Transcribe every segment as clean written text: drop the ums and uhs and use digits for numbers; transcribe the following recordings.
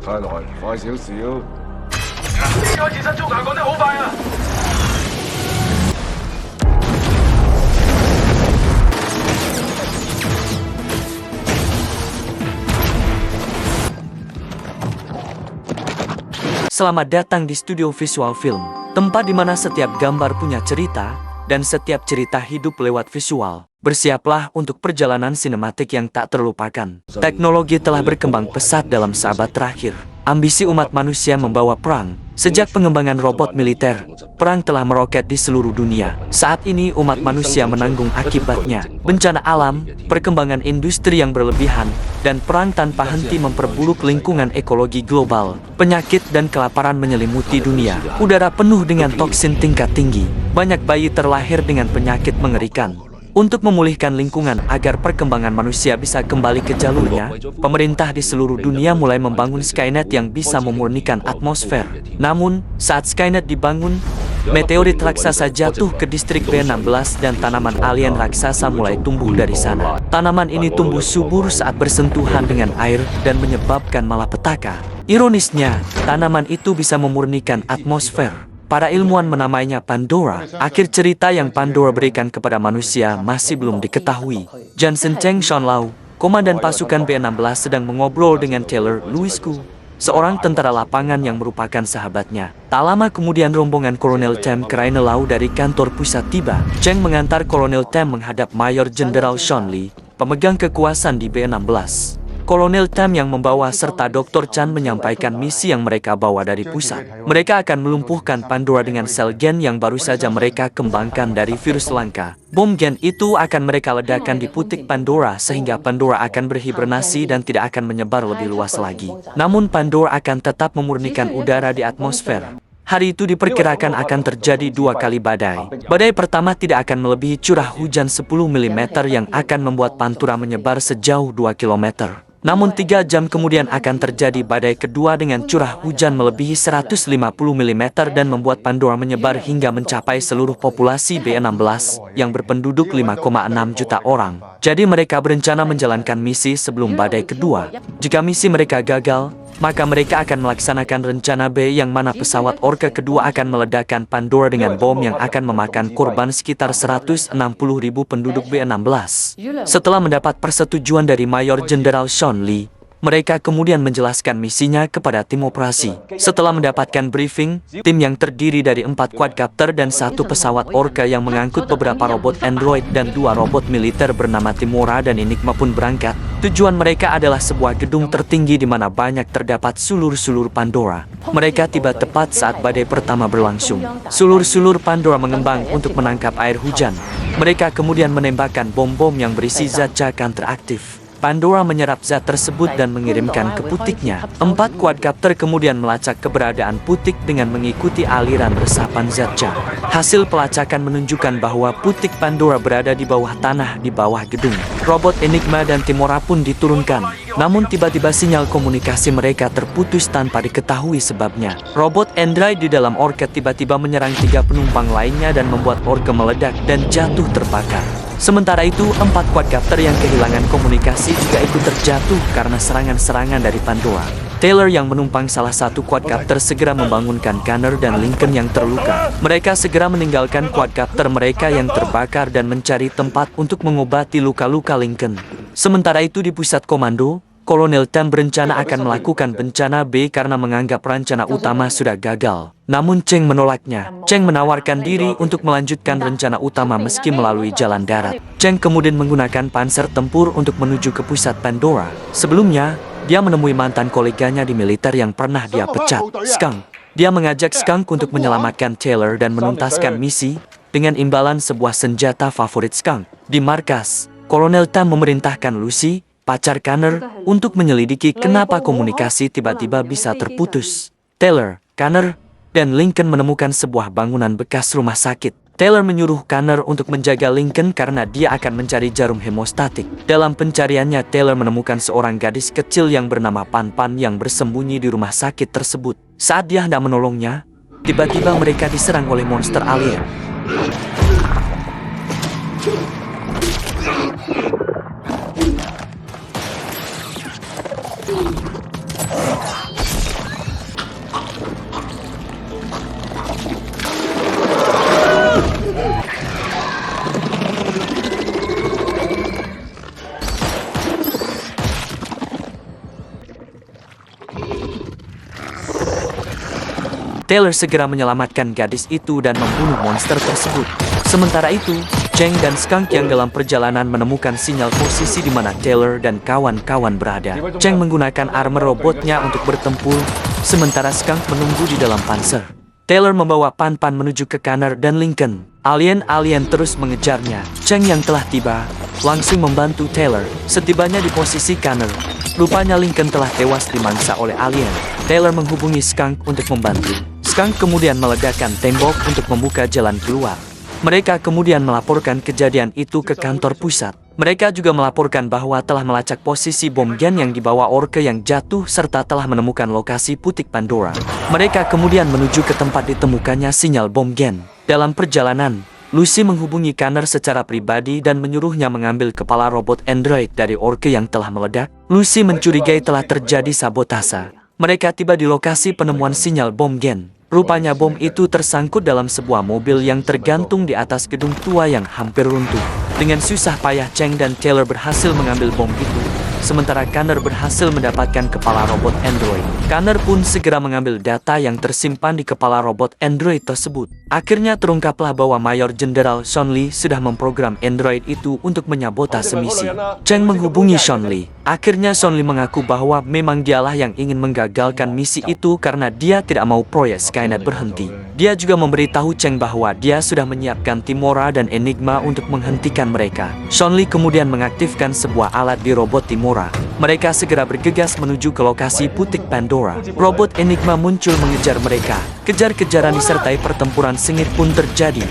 太耐，快少少。呢個自身足球講得好快啊！Selamat datang di Studio Visual Film, tempat di mana setiap gambar punya cerita, dan setiap cerita hidup lewat visual. Bersiaplah untuk perjalanan sinematik yang tak terlupakan. Teknologi telah berkembang pesat dalam seabad terakhir. Ambisi umat manusia membawa perang. Sejak pengembangan robot militer, perang telah meroket di seluruh dunia. Saat ini umat manusia menanggung akibatnya. Bencana alam, perkembangan industri yang berlebihan, dan perang tanpa henti memperburuk lingkungan ekologi global. Penyakit dan kelaparan menyelimuti dunia. Udara penuh dengan toksin tingkat tinggi. Banyak bayi terlahir dengan penyakit mengerikan. Untuk memulihkan lingkungan agar perkembangan manusia bisa kembali ke jalurnya, pemerintah di seluruh dunia mulai membangun Skynet yang bisa memurnikan atmosfer. Namun, saat Skynet dibangun, meteorit raksasa jatuh ke distrik B16 dan tanaman alien raksasa mulai tumbuh dari sana. Tanaman ini tumbuh subur saat bersentuhan dengan air dan menyebabkan malapetaka. Ironisnya, tanaman itu bisa memurnikan atmosfer. Para ilmuwan menamainya Pandora. Akhir cerita yang Pandora berikan kepada manusia masih belum diketahui. Johnson Cheng Shonlau, komandan pasukan B16 sedang mengobrol dengan Taylor Louiscu, seorang tentara lapangan yang merupakan sahabatnya. Tak lama kemudian rombongan Kolonel Tem Krainelau dari kantor pusat tiba. Cheng mengantar Kolonel Tem menghadap Mayor Jenderal Sean Lee, pemegang kekuasaan di B16. Kolonel Tam yang membawa serta Dr. Chan menyampaikan misi yang mereka bawa dari pusat. Mereka akan melumpuhkan Pandora dengan sel gen yang baru saja mereka kembangkan dari virus langka. Bom gen itu akan mereka ledakan di putik Pandora sehingga Pandora akan berhibernasi dan tidak akan menyebar lebih luas lagi. Namun Pandora akan tetap memurnikan udara di atmosfer. Hari itu diperkirakan akan terjadi 2 kali badai. Badai pertama tidak akan melebihi curah hujan 10 mm yang akan membuat Pantura menyebar sejauh 2 km. Namun 3 jam kemudian akan terjadi badai kedua dengan curah hujan melebihi 150 mm dan membuat Pandora menyebar hingga mencapai seluruh populasi B16 yang berpenduduk 5,6 juta orang. Jadi mereka berencana menjalankan misi sebelum badai kedua. Jika misi mereka gagal, maka mereka akan melaksanakan rencana B yang mana pesawat Orca kedua akan meledakkan Pandora dengan bom yang akan memakan korban sekitar 160.000 penduduk B16. Setelah mendapat persetujuan dari Mayor Jenderal Sean Lee, mereka kemudian menjelaskan misinya kepada tim operasi. Setelah mendapatkan briefing, tim yang terdiri dari 4 quadcopter dan 1 pesawat Orca yang mengangkut beberapa robot android dan 2 robot militer bernama Timora dan Enigma pun berangkat. Tujuan mereka adalah sebuah gedung tertinggi di mana banyak terdapat sulur-sulur Pandora. Mereka tiba tepat saat badai pertama berlangsung. Sulur-sulur Pandora mengembang untuk menangkap air hujan. Mereka kemudian menembakkan bom-bom yang berisi zat cakan teraktif. Pandora menyerap zat tersebut dan mengirimkan ke putiknya. 4 quadcopter kemudian melacak keberadaan putik dengan mengikuti aliran resapan zat cair. Hasil pelacakan menunjukkan bahwa putik Pandora berada di bawah tanah di bawah gedung. Robot Enigma dan Timora pun diturunkan. Namun tiba-tiba sinyal komunikasi mereka terputus tanpa diketahui sebabnya. Robot Android di dalam Orca tiba-tiba menyerang 3 penumpang lainnya dan membuat Orca meledak dan jatuh terbakar. Sementara itu, 4 quadcopter yang kehilangan komunikasi juga ikut terjatuh karena serangan-serangan dari Pandora. Taylor yang menumpang salah satu quadcopter segera membangunkan Connor dan Lincoln yang terluka. Mereka segera meninggalkan quadcopter mereka yang terbakar dan mencari tempat untuk mengobati luka-luka Lincoln. Sementara itu di pusat komando, Kolonel Tam berencana akan melakukan bencana B karena menganggap rencana utama sudah gagal. Namun Cheng menolaknya. Cheng menawarkan diri untuk melanjutkan rencana utama meski melalui jalan darat. Cheng kemudian menggunakan panser tempur untuk menuju ke pusat Pandora. Sebelumnya, dia menemui mantan koleganya di militer yang pernah dia pecat, Skunk. Dia mengajak Skunk untuk menyelamatkan Taylor dan menuntaskan misi dengan imbalan sebuah senjata favorit Skunk. Di markas, Kolonel Tam memerintahkan Lucy, pacar Connor, untuk menyelidiki kenapa komunikasi tiba-tiba bisa terputus. Taylor, Connor, dan Lincoln menemukan sebuah bangunan bekas rumah sakit. Taylor menyuruh Connor untuk menjaga Lincoln karena dia akan mencari jarum hemostatik. Dalam pencariannya, Taylor menemukan seorang gadis kecil yang bernama Pan Pan yang bersembunyi di rumah sakit tersebut. Saat dia hendak menolongnya, tiba-tiba mereka diserang oleh monster alien. Taylor segera menyelamatkan gadis itu dan membunuh monster tersebut. Sementara itu, Cheng dan Skunk yang dalam perjalanan menemukan sinyal posisi di mana Taylor dan kawan-kawan berada. Cheng menggunakan armor robotnya untuk bertempur, sementara Skunk menunggu di dalam panser. Taylor membawa Pan-Pan menuju ke Connor dan Lincoln. Alien-alien terus mengejarnya. Cheng yang telah tiba, langsung membantu Taylor. Setibanya di posisi Connor, rupanya Lincoln telah tewas dimangsa oleh alien. Taylor menghubungi Skunk untuk membantu. Skunk kemudian meledakkan tembok untuk membuka jalan keluar. Mereka kemudian melaporkan kejadian itu ke kantor pusat. Mereka juga melaporkan bahwa telah melacak posisi bom gen yang dibawa orke yang jatuh serta telah menemukan lokasi putik Pandora. Mereka kemudian menuju ke tempat ditemukannya sinyal bom gen. Dalam perjalanan, Lucy menghubungi Connor secara pribadi dan menyuruhnya mengambil kepala robot android dari orke yang telah meledak. Lucy mencurigai telah terjadi sabotase. Mereka tiba di lokasi penemuan sinyal bom gen. Rupanya bom itu tersangkut dalam sebuah mobil yang tergantung di atas gedung tua yang hampir runtuh. Dengan susah payah Cheng dan Taylor berhasil mengambil bom itu, sementara Connor berhasil mendapatkan kepala robot android. Connor pun segera mengambil data yang tersimpan di kepala robot android tersebut. Akhirnya terungkaplah bahwa Mayor Jenderal Sean Lee sudah memprogram android itu untuk menyabotase misi. Cheng menghubungi Sean Lee. Akhirnya Sean Lee mengaku bahwa memang dialah yang ingin menggagalkan misi itu karena dia tidak mau proyek Skynet berhenti. Dia juga memberitahu Cheng bahwa dia sudah menyiapkan Timora dan Enigma untuk menghentikan mereka. Sean Lee kemudian mengaktifkan sebuah alat di robot Timora. Mereka segera bergegas menuju ke lokasi putik Pandora. Robot Enigma muncul mengejar mereka. Kejar-kejaran disertai pertempuran sengit pun terjadi.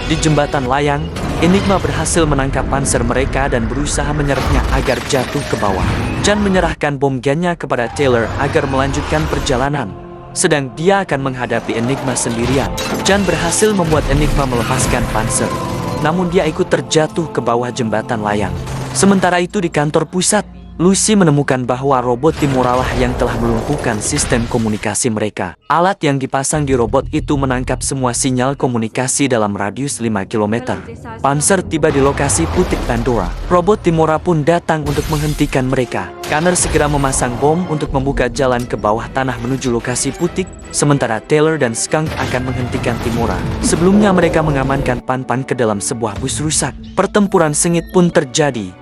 Di jembatan layang, Enigma berhasil menangkap panser mereka dan berusaha menyeretnya agar jatuh ke bawah. Chan menyerahkan bom gennya kepada Taylor agar melanjutkan perjalanan, sedang dia akan menghadapi Enigma sendirian. Chan berhasil membuat Enigma melepaskan panser, namun dia ikut terjatuh ke bawah jembatan layang. Sementara itu di kantor pusat, Lucy menemukan bahwa robot Timora lah yang telah melumpuhkan sistem komunikasi mereka. Alat yang dipasang di robot itu menangkap semua sinyal komunikasi dalam radius 5 km. Panzer tiba di lokasi putik Pandora. Robot Timora pun datang untuk menghentikan mereka. Connor segera memasang bom untuk membuka jalan ke bawah tanah menuju lokasi putik, sementara Taylor dan Skunk akan menghentikan Timora. Sebelumnya mereka mengamankan Pan-Pan ke dalam sebuah bus rusak. Pertempuran sengit pun terjadi.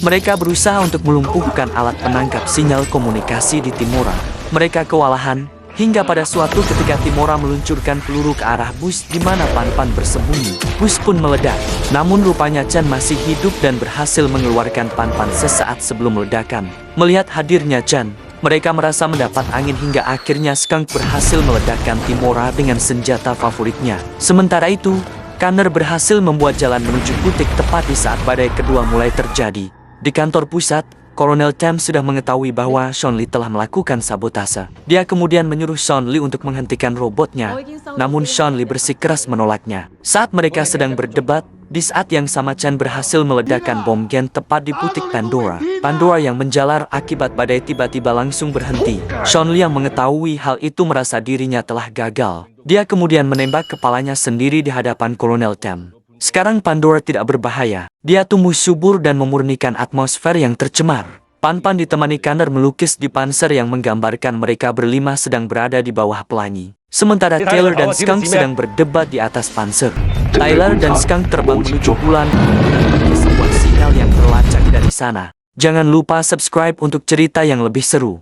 Mereka berusaha untuk melumpuhkan alat penangkap sinyal komunikasi di Timora. Mereka kewalahan, hingga pada suatu ketika Timora meluncurkan peluru ke arah bus di mana Pan-Pan bersembunyi. Bus pun meledak. Namun rupanya Chan masih hidup dan berhasil mengeluarkan Pan-Pan sesaat sebelum ledakan. Melihat hadirnya Chan, mereka merasa mendapat angin hingga akhirnya Skunk berhasil meledakkan Timora dengan senjata favoritnya. Sementara itu, Connor berhasil membuat jalan menuju putik tepat di saat badai kedua mulai terjadi. Di kantor pusat, Kolonel Tam sudah mengetahui bahwa Sean Lee telah melakukan sabotase. Dia kemudian menyuruh Sean Lee untuk menghentikan robotnya, namun Sean Lee bersikeras menolaknya. Saat mereka sedang berdebat, di saat yang sama Chan berhasil meledakkan bom gen tepat di putik Pandora. Pandora yang menjalar akibat badai tiba-tiba langsung berhenti. Sean Lee yang mengetahui hal itu merasa dirinya telah gagal. Dia kemudian menembak kepalanya sendiri di hadapan Kolonel Tam. Sekarang Pandora tidak berbahaya. Dia tumbuh subur dan memurnikan atmosfer yang tercemar. Pan-Pan ditemani Kanner melukis di panser yang menggambarkan mereka berlima sedang berada di bawah pelangi. Sementara Taylor dan Skunk sedang berdebat di atas panser. Tyler dan Skunk terbang menuju bulan dan melihat sebuah sinyal yang terlacak dari sana. Jangan lupa subscribe untuk cerita yang lebih seru.